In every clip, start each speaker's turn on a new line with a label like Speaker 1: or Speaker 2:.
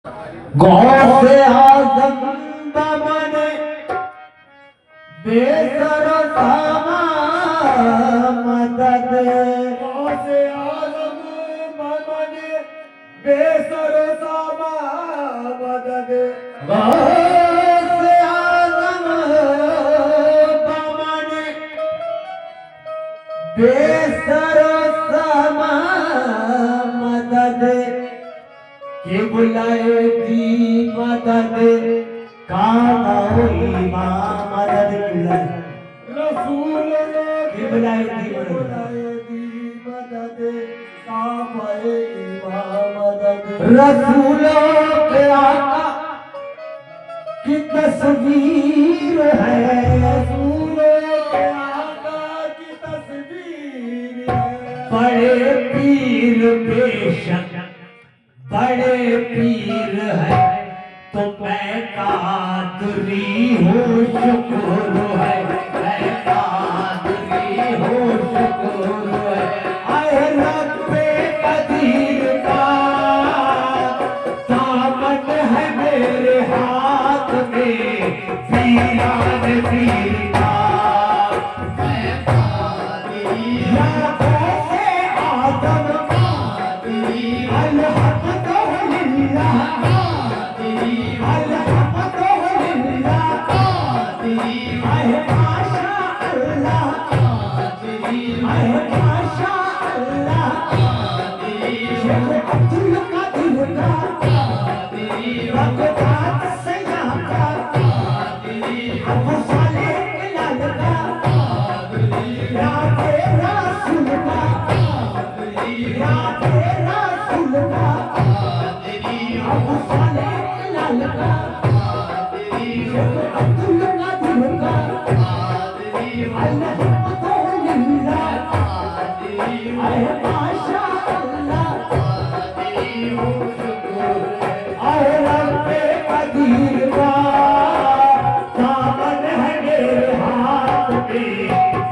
Speaker 1: गौसे आज़म बमने बेसर सामा मदद।
Speaker 2: गौसे आज़म बमने बेसर सामा मदद।
Speaker 1: गौसे आज़म बमने बेसर सामा मदद के बुलाए दी मदद का इमाम मदद
Speaker 2: रसूल
Speaker 1: के बुलाए दी
Speaker 2: मदद का इमाम मदद।
Speaker 1: रसूलों के आका की तस्वीर है।
Speaker 2: रसूलों के आका की तस्वीर है।
Speaker 1: बड़े पीर बेशक बड़े पीर है तो मैं कादरी हूँ शुक्र है। मैं कादरी हूँ शुक्र है। आए रब्बे कदीर का दामन है मेरे हाथ में पीरान पीर का। मैं कादरी या गौसे आज़म कादरी अल्हम्दुलिल्लाह कादरी अल्हम्दुलिल्लाह कादरी आए माशाअल्लाह कादरी आए माशाअल्लाह कादरी शेख अब्दुल कादिर का कादरी बगदाद से यहाँ का कादरी अबू सालेह इलाल का कादरी राते रसूल का कादरी राते रसूल का कादरी अबू सालेह इलाल का कादरी शेख अब्दुल कादिर का कादरी अल्हम्दुलिल्लाह कादरी आए माशाअल्लाह कादरी हो शुक्र आए रब्बे कदीर का दामन है मेरे हाथ में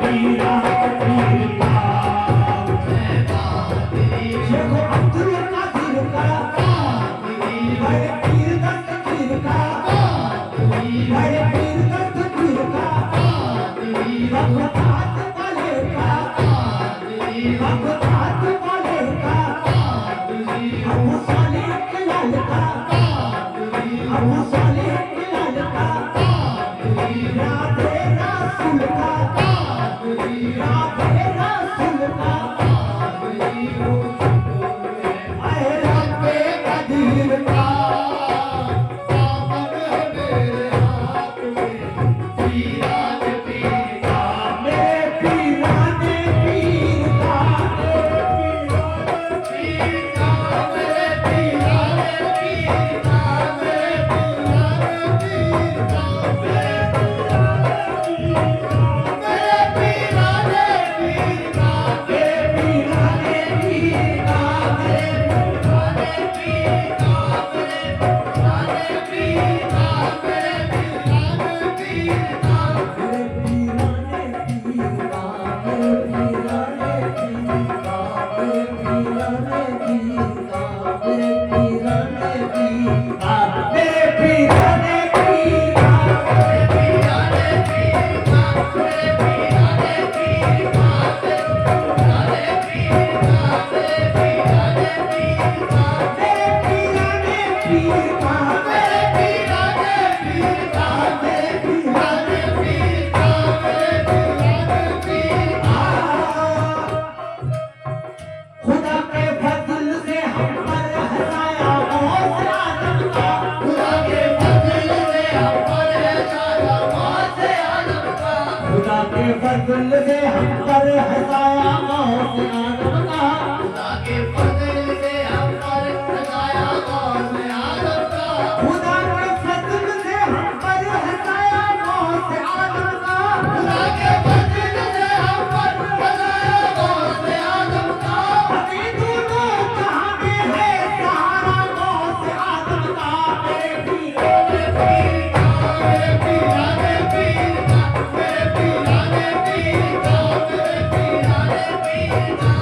Speaker 1: पीरान पीर का। मैं कादरी शेख अब्दुल कादिर का कादरी बड़े पीर दस्त पीर का कादरी बड़े पीर दस्त पीर का कादरी बगदाद वाले का कादरी बगदाद वाले का कादरी अबू सालेह इलाल का कादरी अबू सालेह इलाल का कादरी राते रसूल का कादरी राते रसूल का कादरी हो आए रब्बे कदीर का दामन है मेरे हाथ में पीरान पीर का। मेरे पीराने पीर का पीर का मेरे पीराने पीर का मेरे पीराने पीर का मेरे पीराने पीर का मेरे पीराने पीर का मेरे पीराने पीर का मेरे पीराने पीर का मेरे पीराने पीर का मेरे पीराने पीर का मेरे पीराने पीर का मेरे पीराने पीर का मेरे पीराने पीर का मेरे पीराने पीर का मेरे पीराने पीर का मेरे पीराने पीर का मेरे पीराने पीर का मेरे पीराने पीर का मेरे पीराने पीर का मेरे पीराने पीर का मेरे पीराने पीर का। खुदा के फजल से हम पर हसाया गौसे आज़म का। खुदा के फजल से हम पर हसाया गौसे आज़म का। खुदा के फजल से हम पर हसाया गौसे आज़म का। खुदा के फजल से हम पर हसाया गौसे आज़म का। खुदा के फजल से हम पर हसाया गौसे आज़म का। खुदा के फजल से हम पर हसाया गौसे आज़म का। अभी दोनों जहां में है सहारा गौसे आज़म का। मेरे पीराने पीर का मेरे पीराने पीर का मेरे पीराने पीर का मेरे पीराने पीर का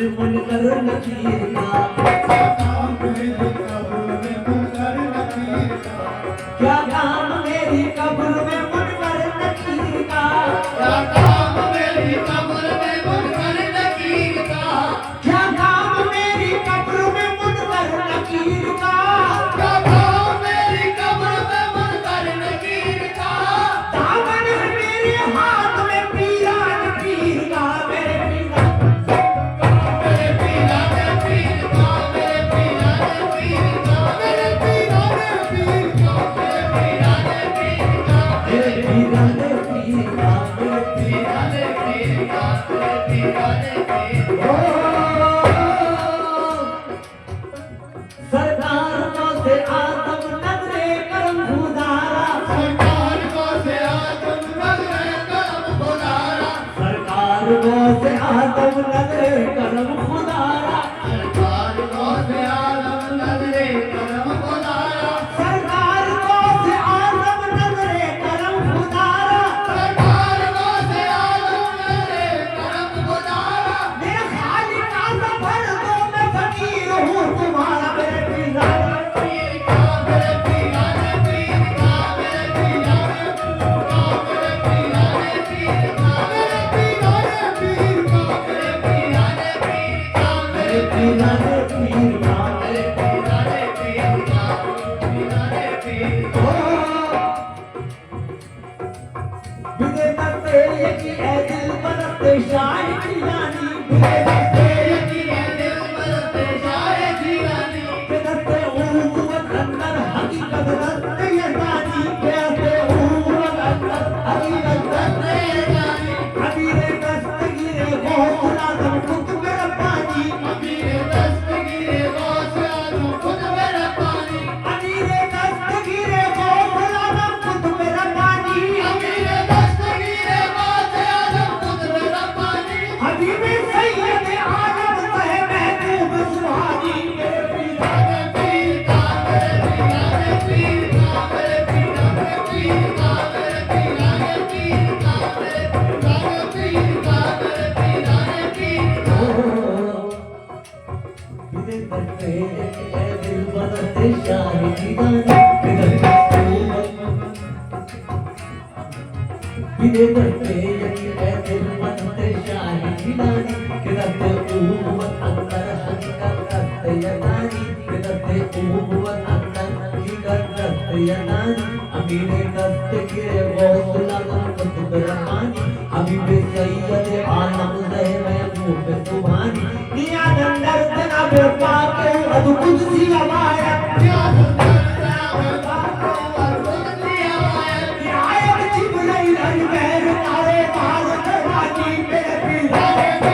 Speaker 1: में मुनकर नकीर का क्या काम मेरी कब्र में मुनकर नकीर का क्या काम मेरी कब्र में मुनकर नकीर का दामन है मेरे हाथ में पीरान पीर का मेरे पीरान पीर का सरकार को से आदम नजरे करम खुदारा सरकार को से आदम नजरे करम खुदारा सरकार को से आदम नजरे करम खुदारा मेरे खालिक का सफर तो मैं फकीर हूँ तुम्हारा मेरे पीराने पीर का बिदे तत्ते की ऐ दिल बरते शान की रानी बिदे तत्ते उम्मत अंदर हकीकत रत्ते ये रानी कहते उम्मत अंदर हकीकत रत्ते ये रानी अबीरे दस्तगीरे गौस आदम खुद मेरा पानी अबीरे दस्तगीरे गौस आदम खुद मेरा पानी हबीबे सैयद आलम कहे महबूब सुभानी बिदे तत्ते ऐ दिल बरते शान की रानी बिदे तत्ते ऐ दिल बरते शान की रानी किरते उम्मत अंदर हकीकत रत्ते ये रानी किरते उम्मत अंदर हकीकत रत्ते ये रानी अमीरे दस्तगीरे गौस आदम खुद रहमानी हबीबे सैयद आलम रहे महबूब सुभानी नियाज़ अंदर जनाब पाक अद कुदसी अमायत नियायत जिब्राइल अलबहर तारे तार दरवाजी मेरे पीराने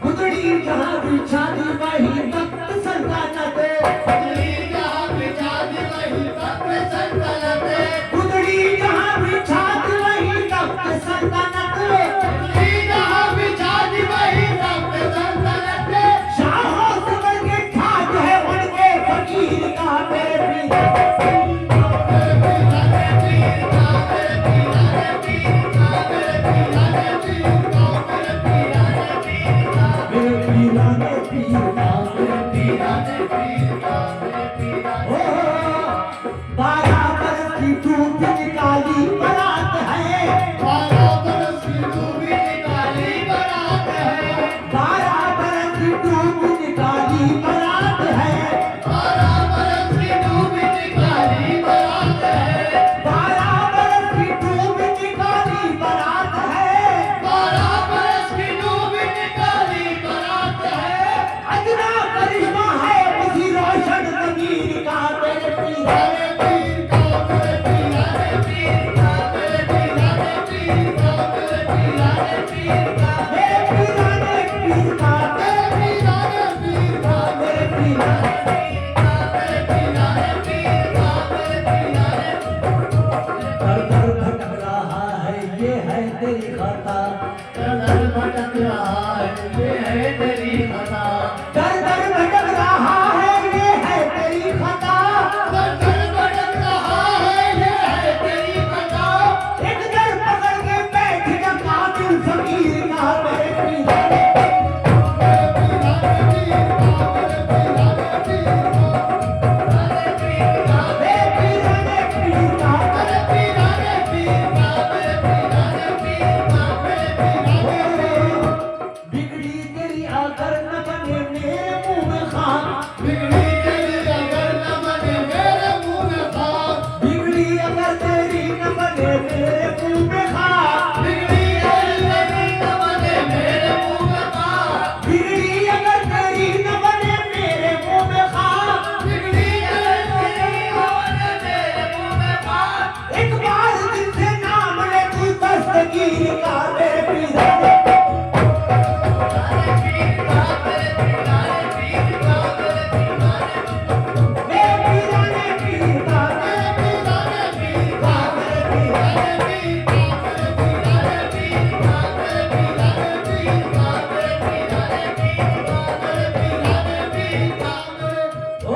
Speaker 1: गुदड़ी जहाँ बिछा दी वही वक्त सल्तनत गुदड़ी जहाँ बिछा दी वही वक्त सल्तनत शाहों से बढ़ के ठाक है उनके फकीर का मेरे पीराने पीर का ओ 12 बरस की धूप निकाली बारात है 12 बरस की धूप निकाली बारात है 12 बरस की धूप निकाली बारात है 12 बरस की धूप निकाली बारात है 12 बरस की धूप निकाली बारात है 12 बरस की धूप निकाली बारात है अजना करिश्मा है उसी रोशन ज़मीर का मेरे पीराने पीर का मेरे पीराने पीर का फकीर का मेरे पीराने मेरे पीराने पीर का ओ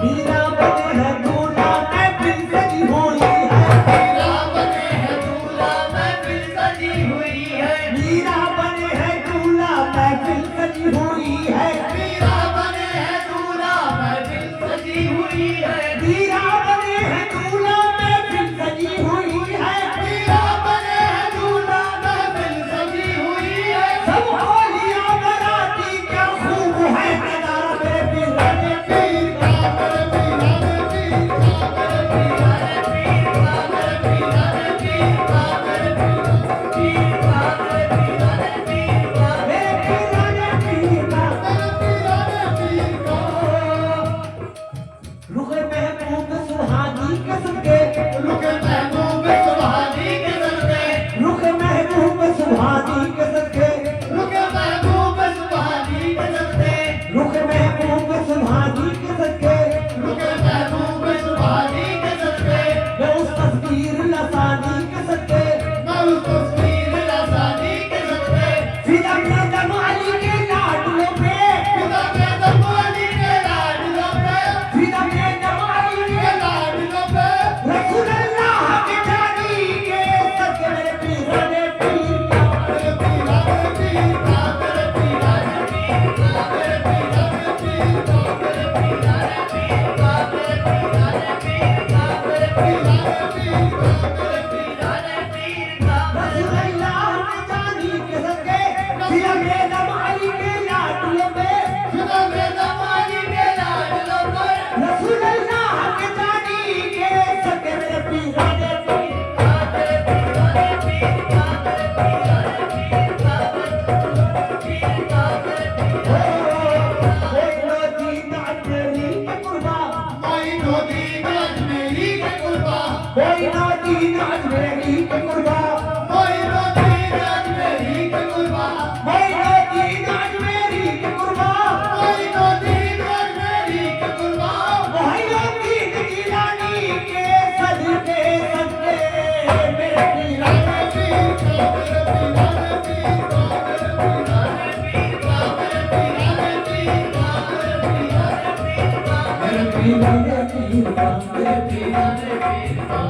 Speaker 1: मीरा बने है दूल्हा महफिल सजी हुई है मीरा बने है दूल्हा महफिल सजी हुई है मीरा बने है दूल्हा महफिल सजी हुई है मीरा बने है दूल्हा महफिल सजी हुई है मीरा बने है दूल्हा महफिल सजी हुई है मीरा बने है दूल्हा महफिल सजी हुई है सब होलिया बराती क्या खूब है नजारा मेरे पीराने पीर का मेरे पीराने पीर का मेरे पीराने पीर का मेरे पीराने पीर का मेरे पीराने पीर का मेरे पीराने पीर का रुखे महबूब सुहानी के सदके रुखे महबूब सुहानी के सदके रुखे महबूब सुहानी के सदके रुखे महबूब सुहानी के सदके रुखे महबूब सुहानी के सदके रुखे महबूब सुहानी के सदके मैं उस तस्वीर लसानी के सदके मैं उस तस्वीर लसानी के सदके फिदा में दमाली के लाडलों पे फिदा में दमाली के लाडलों पे फिदा में दमाली के लाडलों पे रसूल अल्लाह के जानी के सदके मेरे पीराने पीर का मेरे पीराने पीर का मेरे पीराने पीर का मेरे पीराने पीर का मेरे पीराने पीर का मेरे पीराने पीर का मेरे पीराने पीर का मेरे पीराने पीर का रसूल अल्लाह के जानी के सदके फिदा में दमाली के लाडलों पे फिदा में दमाली के लाडलों पे रसूल अल्लाह के जानी के सदके मेरे पीराने पीर का मेरे पीराने पीर का मेरे पीराने पीर का मेरे पीर का मेरे कोई नदी नाचमेली के कुर्बा कोई नदी नाचमेली के कुर्बा कोई नदी नाचमेली के कुर्बा कोई नदी नाचमेली के कुर्बा कोई नदी नाचमेली के कुर्बा कोई नदी नाचमेली के कुर्बा कोई नदी गिलानी के सदके सदके मेरे पीराने पीर का मेरे पीराने पीर का मेरे पीराने पीर का मेरे पीराने पीर का मेरे पीराने पीर का मेरे पीराने पीर का मेरे पीराने पीर का